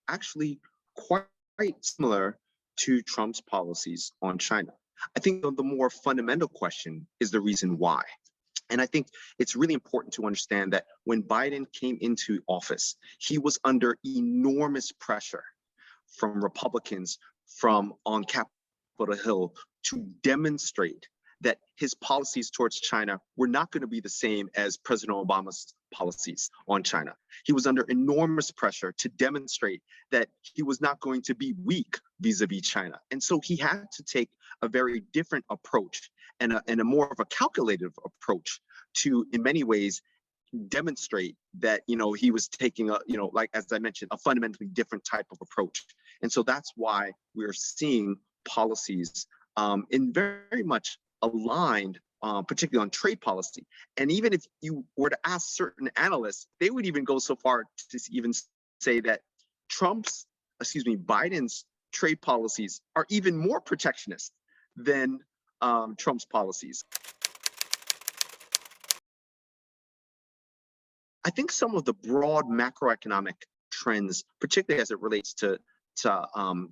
actually quite similar to Trump's policies on China. I think the more fundamental question is the reason why. And I think it's really important to understand that when Biden came into office, he was under enormous pressure from Republicans from on Capitol Hill to demonstrate that his policies towards China were not going to be the same as President Obama's policies on China. He was under enormous pressure to demonstrate that he was not going to be weak vis-a-vis China. And so he had to take a very different approach and a more of a calculated approach to, in many ways, demonstrate that, he was taking like, as I mentioned, a fundamentally different type of approach. And so that's why we're seeing policies in very much aligned, particularly on trade policy. And even if you were to ask certain analysts, they would even go so far to even say that Biden's trade policies are even more protectionist than Trump's policies. I think some of the broad macroeconomic trends, particularly as it relates to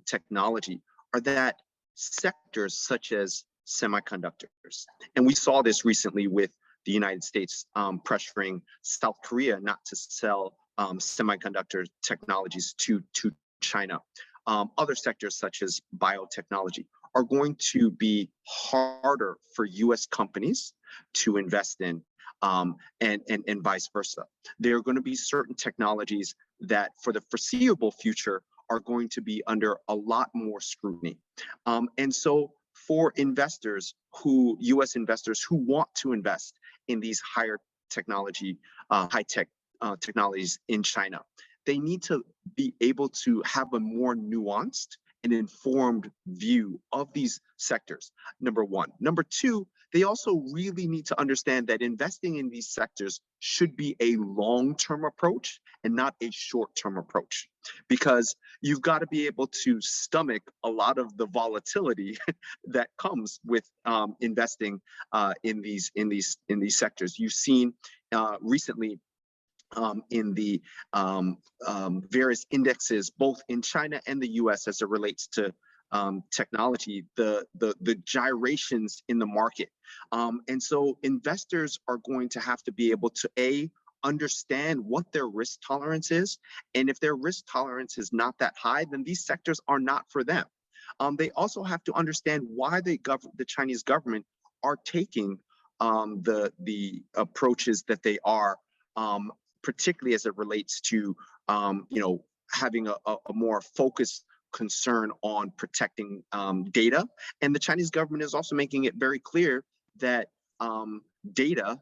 technology, are that sectors such as semiconductors, and we saw this recently with the United States pressuring South Korea not to sell semiconductor technologies to China. Other sectors such as biotechnology are going to be harder for U.S. companies to invest in, and vice versa. There are going to be certain technologies that for the foreseeable future are going to be under a lot more scrutiny. And so for investors U.S. investors who want to invest in these higher technology, high-tech technologies in China, they need to be able to have a more nuanced and informed view of these sectors, number one. Number two, they also really need to understand that investing in these sectors should be a long-term approach and not a short-term approach, because you've got to be able to stomach a lot of the volatility that comes with investing in these sectors. You've seen recently in the various indexes, both in China and the U.S., as it relates to technology, the gyrations in the market. And so investors are going to have to be able to understand what their risk tolerance is. And if their risk tolerance is not that high, then these sectors are not for them. They also have to understand why the Chinese government are taking the approaches that they are, particularly as it relates to having a more focused concern on protecting data. And the Chinese government is also making it very clear that data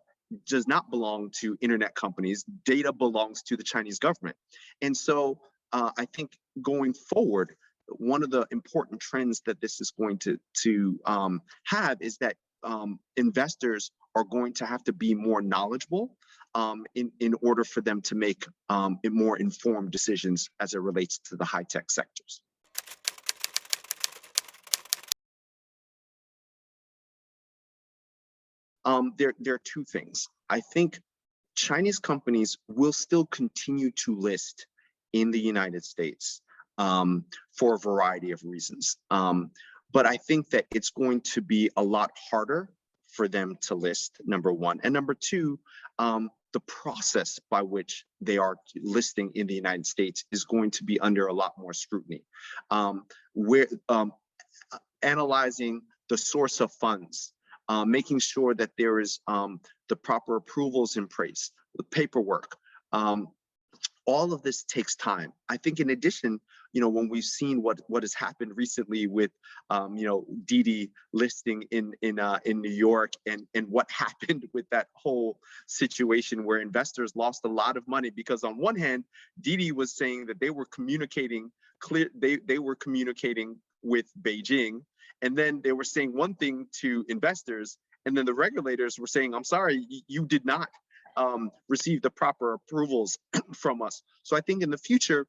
does not belong to internet companies. Data belongs to the Chinese government. And so I think going forward, one of the important trends that this is going to have is that investors are going to have to be more knowledgeable in order for them to make more informed decisions as it relates to the high-tech sectors. There are two things. I think Chinese companies will still continue to list in the United States for a variety of reasons. But I think that it's going to be a lot harder for them to list, number one. And number two, the process by which they are listing in the United States is going to be under a lot more scrutiny. We're analyzing the source of funds, making sure that there is the proper approvals in place, the paperwork. All of this takes time. I think in addition, when we've seen what has happened recently with, Didi listing in New York, and what happened with that whole situation where investors lost a lot of money because on one hand, Didi was saying that they were communicating they were communicating with Beijing, and then they were saying one thing to investors, and then the regulators were saying, I'm sorry, you did not receive the proper approvals from us. So I think in the future,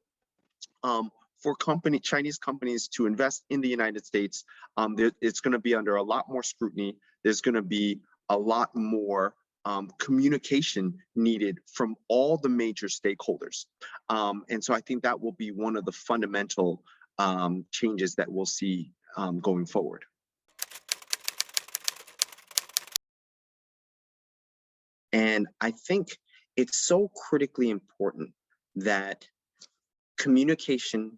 for Chinese companies to invest in the United States, it's going to be under a lot more scrutiny. There's going to be a lot more communication needed from all the major stakeholders. And so I think that will be one of the fundamental changes that we'll see going forward. And I think it's so critically important that communication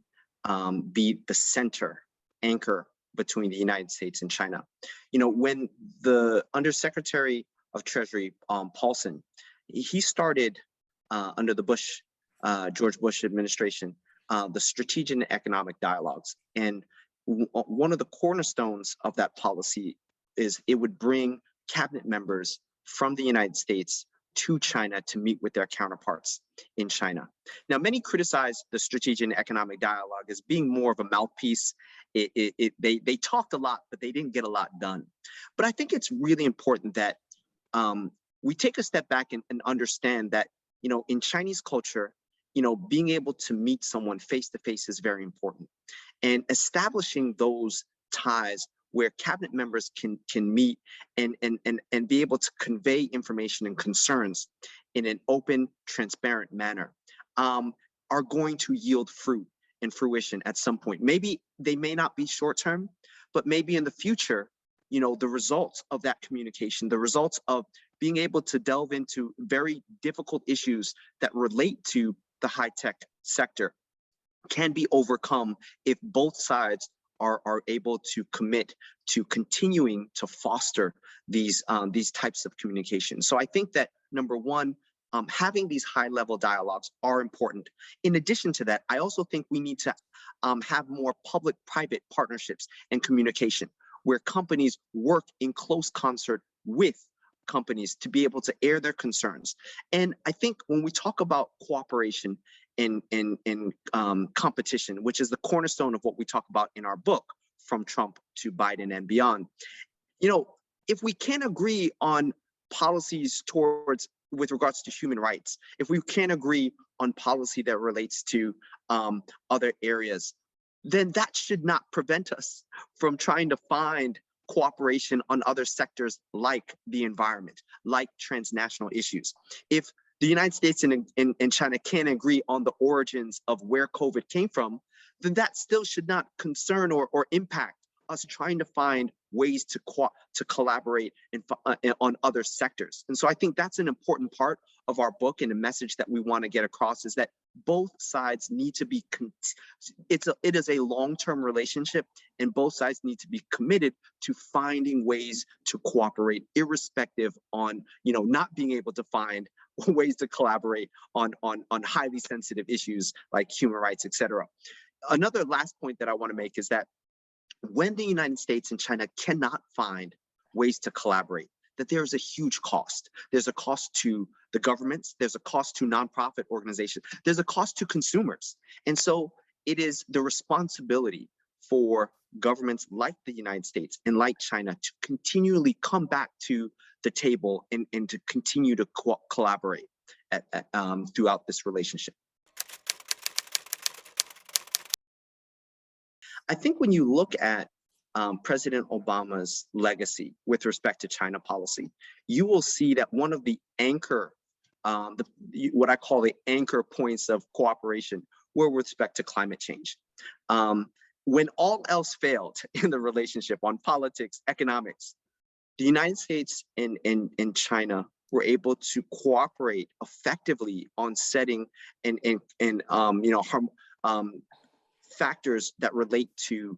be the center anchor between the United States and China. You know, when the Undersecretary of Treasury, Paulson, he started under the George Bush administration, the strategic and economic dialogues. And one of the cornerstones of that policy is it would bring cabinet members from the United States to China to meet with their counterparts in China. Now, many criticize the strategic and economic dialogue as being more of a mouthpiece. They talked a lot, but they didn't get a lot done. But I think it's really important that we take a step back and understand that, you know, in Chinese culture, you know, being able to meet someone face to face is very important. And establishing those ties where cabinet members can meet and be able to convey information and concerns in an open, transparent manner are going to yield fruit and fruition at some point. Maybe they may not be short term, but maybe in the future, you know, the results of that communication, the results of being able to delve into very difficult issues that relate to the high-tech sector can be overcome if both sides are able to commit to continuing to foster these types of communication. So I think that number one, having these high-level dialogues are important. In addition to that, I also think we need to have more public-private partnerships and communication where companies work in close concert with companies to be able to air their concerns. And I think when we talk about cooperation in competition, which is the cornerstone of what we talk about in our book, From Trump to Biden and Beyond, you know, if we can't agree on policies with regards to human rights, if we can't agree on policy that relates to other areas, then that should not prevent us from trying to find cooperation on other sectors like the environment, like transnational issues. If the United States and China can't agree on the origins of where COVID came from, then that still should not concern or impact us trying to find ways to collaborate on other sectors. And so I think that's an important part of our book, and a message that we want to get across is that both sides need to be, it is a long-term relationship, and both sides need to be committed to finding ways to cooperate, irrespective on, you know, not being able to find ways to collaborate on highly sensitive issues like human rights, et cetera. Another last point that I want to make is that when the United States and China cannot find ways to collaborate, that there's a huge cost. There's a cost to the governments, there's a cost to nonprofit organizations, there's a cost to consumers. And so it is the responsibility for governments like the United States and like China to continually come back to the table and to continue to collaborate throughout this relationship. I think when you look at President Obama's legacy with respect to China policy, you will see that one of the anchor, what I call the anchor points of cooperation were with respect to climate change. When all else failed in the relationship on politics, economics, the United States and China were able to cooperate effectively on setting factors that relate to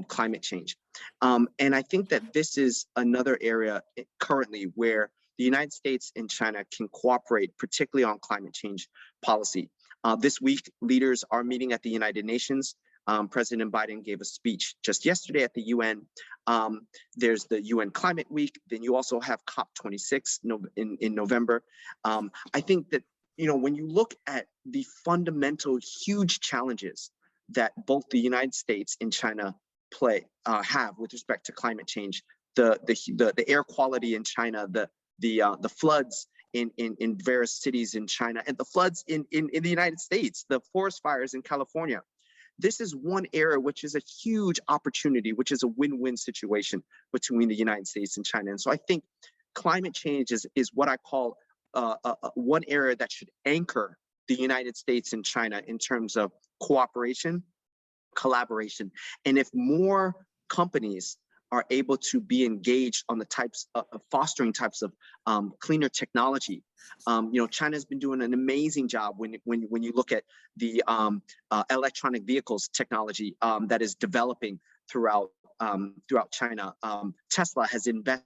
climate change. And I think that this is another area currently where the United States and China can cooperate, particularly on climate change policy. This week, leaders are meeting at the United Nations. President Biden gave a speech just yesterday at the UN. There's the UN Climate Week. Then you also have COP26 in November. I think that, you know, when you look at the fundamental huge challenges that both the United States and China have with respect to climate change, the air quality in China, the floods in various cities in China, and the floods in the United States, the forest fires in California. This is one area which is a huge opportunity, which is a win-win situation between the United States and China. And so I think climate change is what I call one area that should anchor the United States and China in terms of cooperation, collaboration. And if more companies are able to be engaged on the types of fostering types of cleaner technology. China's been doing an amazing job when you look at the electronic vehicles technology that is developing throughout China. Tesla has invested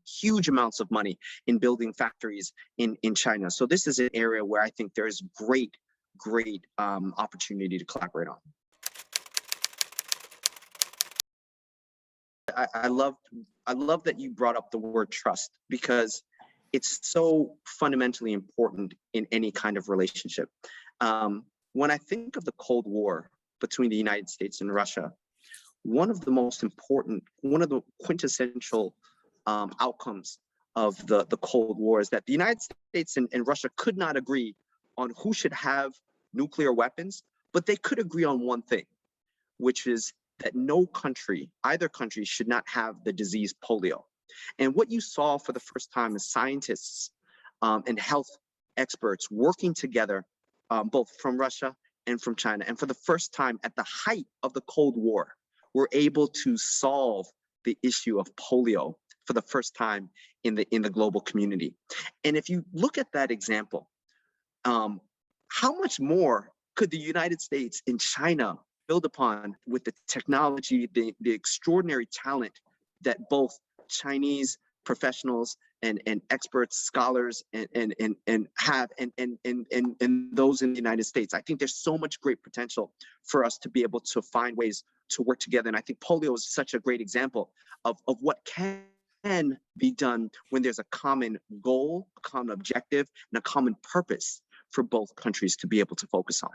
huge amounts of money in building factories in China. So this is an area where I think there is great opportunity to collaborate on. I love that you brought up the word trust, because it's so fundamentally important in any kind of relationship. When I think of the Cold War between the United States and Russia, one of the quintessential outcomes of the Cold War is that the United States and Russia could not agree on who should have nuclear weapons, but they could agree on one thing, which is that either country should not have the disease polio. And what you saw for the first time is scientists and health experts working together, both from Russia and from China. And for the first time at the height of the Cold War, we're able to solve the issue of polio for the first time in the global community. And if you look at that example, how much more could the United States and China build upon with the technology, the extraordinary talent that both Chinese professionals and experts, scholars, and have, and those in the United States? I think there's so much great potential for us to be able to find ways to work together. And I think polio is such a great example of what can be done when there's a common goal, a common objective, and a common purpose for both countries to be able to focus on.